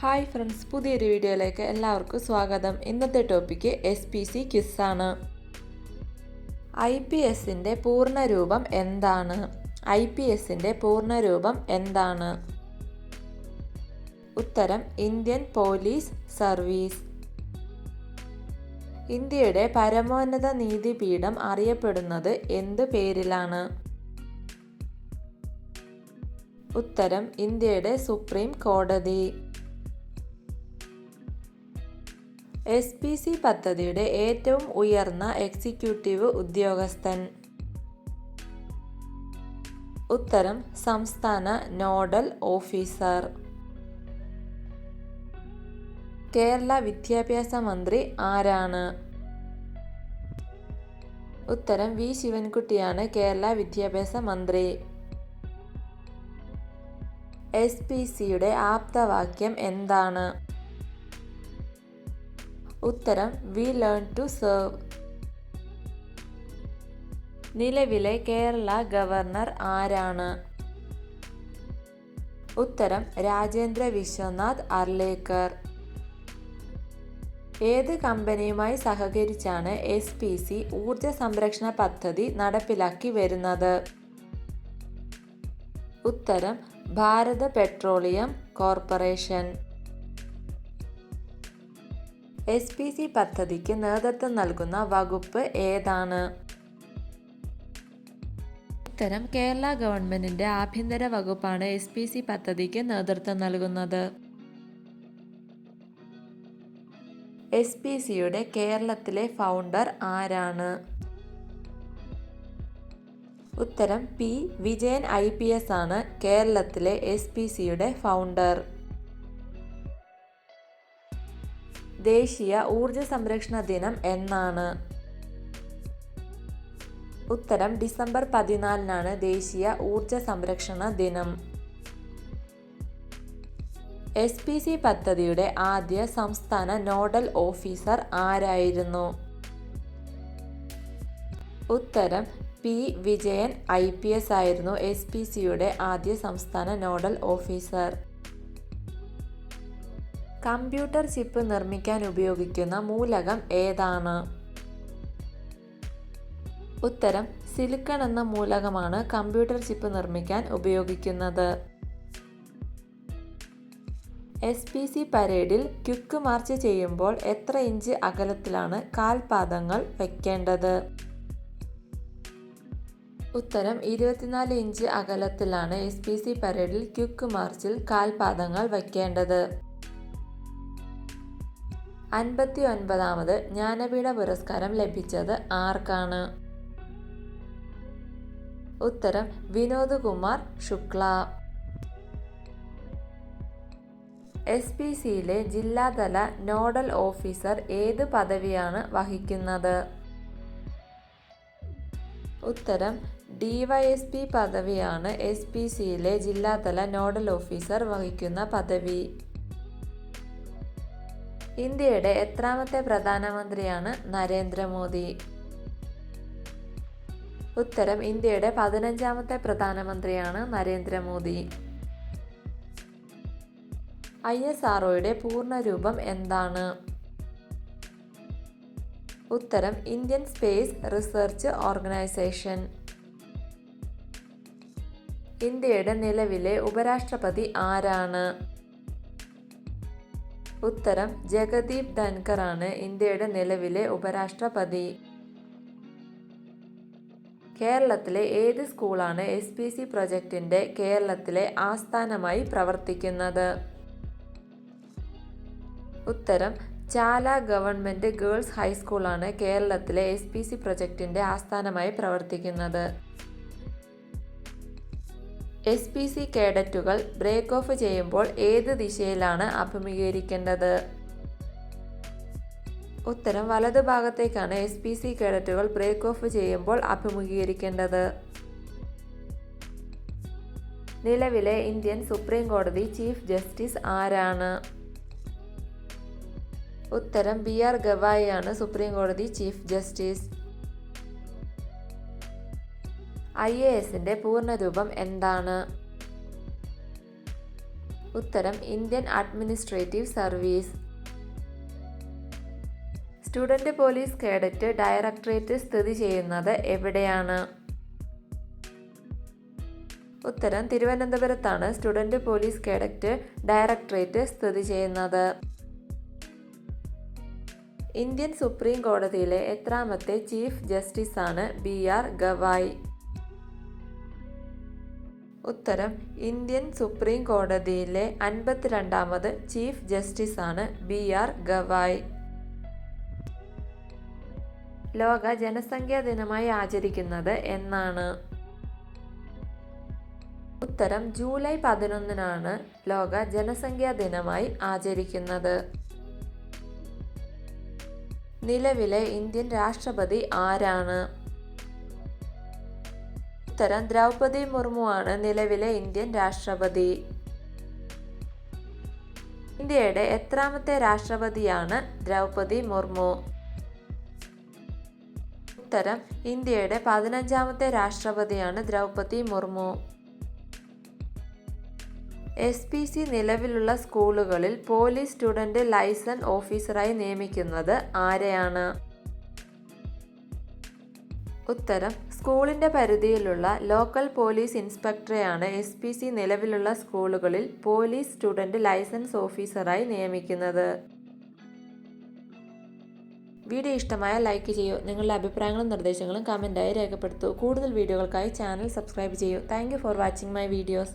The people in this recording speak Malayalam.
ഹായ് ഫ്രണ്ട്സ്, പുതിയൊരു വീഡിയോയിലേക്ക് എല്ലാവർക്കും സ്വാഗതം. ഇന്നത്തെ ടോപ്പിക്ക് SPC ക്വിസാണ്. IPSന്റെ പൂർണ്ണരൂപം എന്താണ്? IPSന്റെ പൂർണ്ണരൂപം എന്താണ്? ഉത്തരം ഇന്ത്യൻ പോലീസ് സർവീസ്. ഇന്ത്യയുടെ പരമോന്നത നീതിപീഠം അറിയപ്പെടുന്നത് എന്ത് പേരിലാണ്? ഉത്തരം ഇന്ത്യയുടെ സുപ്രീം കോടതി. SPC പദ്ധതിയുടെ ഏറ്റവും ഉയർന്ന എക്സിക്യൂട്ടീവ് ഉദ്യോഗസ്ഥൻ? ഉത്തരം സംസ്ഥാന നോഡൽ ഓഫീസർ. കേരള വിദ്യാഭ്യാസ മന്ത്രി ആരാണ്? ഉത്തരം വി ശിവൻകുട്ടിയാണ് കേരള വിദ്യാഭ്യാസ മന്ത്രി. SPCയുടെ ആപ്തവാക്യം എന്താണ്? ഉത്തരം വി ലേൺ ടു സെർവ്. നിലവിലെ കേരള ഗവർണർ ആരാണ്? ഉത്തരം രാജേന്ദ്ര വിശ്വനാഥ് അർലേക്കർ. ഏത് കമ്പനിയുമായി സഹകരിച്ചാണ് SPC ഊർജ സംരക്ഷണ പദ്ധതി നടപ്പിലാക്കി വരുന്നത്? ഉത്തരം ഭാരത പെട്രോളിയം കോർപ്പറേഷൻ. SPC പദ്ധതിക്ക് നേതൃത്വം നൽകുന്ന വകുപ്പ് ഏതാണ്? ഉത്തരം കേരള ഗവൺമെന്റിന്റെ ആഭ്യന്തര വകുപ്പാണ് SPC പദ്ധതിക്ക് നേതൃത്വം നൽകുന്നത്. SPCയുടെ കേരളത്തിലെ ഫൗണ്ടർ ആരാണ്? ഉത്തരം P വിജയൻ IPS ആണ് കേരളത്തിലെ SPCയുടെ ഫൗണ്ടർ. ദേശീയ ഊർജ സംരക്ഷണ ദിനം എന്നാണ്? ഉത്തരം ഡിസംബർ 14 ദേശീയ ഊർജ സംരക്ഷണ ദിനം. SPC പദ്ധതിയുടെ ആദ്യ സംസ്ഥാന നോഡൽ ഓഫീസർ ആരായിരുന്നു? ഉത്തരം P വിജയൻ IPS ആയിരുന്നു SPCയുടെ ആദ്യ സംസ്ഥാന നോഡൽ ഓഫീസർ. കമ്പ്യൂട്ടർ ചിപ്പ് നിർമ്മിക്കാൻ ഉപയോഗിക്കുന്ന മൂലകം ഏതാണ്? ഉത്തരം സിലിക്കൺ എന്ന മൂലകമാണ് കമ്പ്യൂട്ടർ ചിപ്പ് നിർമ്മിക്കാൻ ഉപയോഗിക്കുന്നത്. SPC പരേഡിൽ ക്വിക്ക് മാർച്ച് ചെയ്യുമ്പോൾ എത്ര ഇഞ്ച് അകലത്തിലാണ് കാൽപാദങ്ങൾ വയ്ക്കേണ്ടത്? ഉത്തരം 24 ഇഞ്ച് അകലത്തിലാണ് SPC പരേഡിൽ ക്വിക്ക് മാർച്ചിൽ കാൽപാദങ്ങൾ വയ്ക്കേണ്ടത്. 59ാമത് ജ്ഞാനപീഠ പുരസ്കാരം ലഭിച്ചത് ആർക്കാണ്? ഉത്തരം വിനോദ് കുമാർ ശുക്ല. SPCയിലെ ജില്ലാതല നോഡൽ ഓഫീസർ ഏത് പദവിയാണ് വഹിക്കുന്നത്? ഉത്തരം DYSP പദവിയാണ് SPCയിലെ ജില്ലാതല നോഡൽ ഓഫീസർ വഹിക്കുന്ന പദവി. ഇന്ത്യയുടെ എത്രാമത്തെ പ്രധാനമന്ത്രിയാണ് നരേന്ദ്രമോദി? ഉത്തരം ഇന്ത്യയുടെ 15ാമത്തെ പ്രധാനമന്ത്രിയാണ് നരേന്ദ്രമോദി. ISROയുടെ പൂർണ്ണരൂപം എന്താണ്? ഉത്തരം ഇന്ത്യൻ സ്പേസ് റിസർച്ച് ഓർഗനൈസേഷൻ. ഇന്ത്യയുടെ നിലവിലെ ഉപരാഷ്ട്രപതി ആരാണ്? ഉത്തരം ജഗദീപ് ധൻകർ ആണ് ഇന്ത്യയുടെ നിലവിലെ ഉപരാഷ്ട്രപതി. കേരളത്തിലെ ഏത് സ്കൂളാണ് SPC പ്രൊജക്ടിന്റെ കേരളത്തിലെ ആസ്ഥാനമായി പ്രവർത്തിക്കുന്നത്? ഉത്തരം ചാല ഗവൺമെന്റ് ഗേൾസ് ഹൈസ്കൂളാണ് കേരളത്തിലെ SPC പ്രൊജക്ടിന്റെ ആസ്ഥാനമായി പ്രവർത്തിക്കുന്നത്. SPC കേഡറ്റുകൾ ബ്രേക്ക് ഓഫ് ചെയ്യുമ്പോൾ ഏത് ദിശയിലാണ് അഭിമുഖീകരിക്കേണ്ടത്? ഉത്തരം വലതുഭാഗത്തേക്കാണ് SPC കേഡറ്റുകൾ ബ്രേക്ക് ഓഫ് ചെയ്യുമ്പോൾ അഭിമുഖീകരിക്കേണ്ടത്. നിലവിലെ ഇന്ത്യൻ സുപ്രീം കോടതി ചീഫ് ജസ്റ്റിസ് ആരാണ്? ഉത്തരം BR ഗവായി ആണ് സുപ്രീം കോടതി ചീഫ് ജസ്റ്റിസ്. IASന്റെ പൂർണ്ണരൂപം എന്താണ്? ഉത്തരം Indian administrative service. Student police cadet directorate സ്ഥിതി ചെയ്യുന്നത് എവിടെയാണ്? ഉത്തരം തിരുവനന്തപുരത്താണ് സ്റ്റുഡന്റ് പോലീസ് കേഡറ്റ് ഡയറക്ടറേറ്റ് സ്ഥിതി ചെയ്യുന്നത്. ഇന്ത്യൻ സുപ്രീം കോടതിയിലെ എത്രാമത്തെ ചീഫ് ജസ്റ്റിസാണ് BR ഗവായ്? ഉത്തരം ഇന്ത്യൻ സുപ്രീം കോടതിയിലെ 52ാമത് ചീഫ് ജസ്റ്റിസാണ് BR ഗവായ്. ലോക ജനസംഖ്യാ ദിനമായി ആചരിക്കുന്നത് എന്നാണ്? ഉത്തരം ജൂലൈ 11-നാണ് ലോക ജനസംഖ്യാ ദിനമായി ആചരിക്കുന്നത്. നിലവിലെ ഇന്ത്യൻ രാഷ്ട്രപതി ആരാണ്? ഉത്തരം ദ്രൗപദി മുർമു ആണ് നിലവിലെ ഇന്ത്യൻ രാഷ്ട്രപതി. ഇന്ത്യയുടെ എത്രാമത്തെ രാഷ്ട്രപതിയാണ് ദ്രൗപദി മുർമു? ഉത്തരം ഇന്ത്യയുടെ 15ാമത്തെ രാഷ്ട്രപതിയാണ് ദ്രൗപദി മുർമു. SPC നിലവിലുള്ള സ്കൂളുകളിൽ പോലീസ് സ്റ്റുഡന്റ് ലൈസൻസ് ഓഫീസറായി നിയമിക്കുന്നത് ആരെയാണ്? ഉത്തരം സ്കൂളിന്റെ പരിധിയിലുള്ള ലോക്കൽ പോലീസ് ഇൻസ്പെക്ടറെയാണ് SPC നിലവിലുള്ള സ്കൂളുകളിൽ പോലീസ് സ്റ്റുഡന്റ് ലൈസൻസ് ഓഫീസറായി നിയമിക്കുന്നത്. വീഡിയോ ഇഷ്ടമായാൽ ലൈക്ക് ചെയ്യൂ. നിങ്ങളുടെ അഭിപ്രായങ്ങളും നിർദ്ദേശങ്ങളും കമൻറ്റായി രേഖപ്പെടുത്തൂ. കൂടുതൽ വീഡിയോകൾക്കായി ചാനൽ സബ്സ്ക്രൈബ് ചെയ്യൂ. Thank you for watching my videos.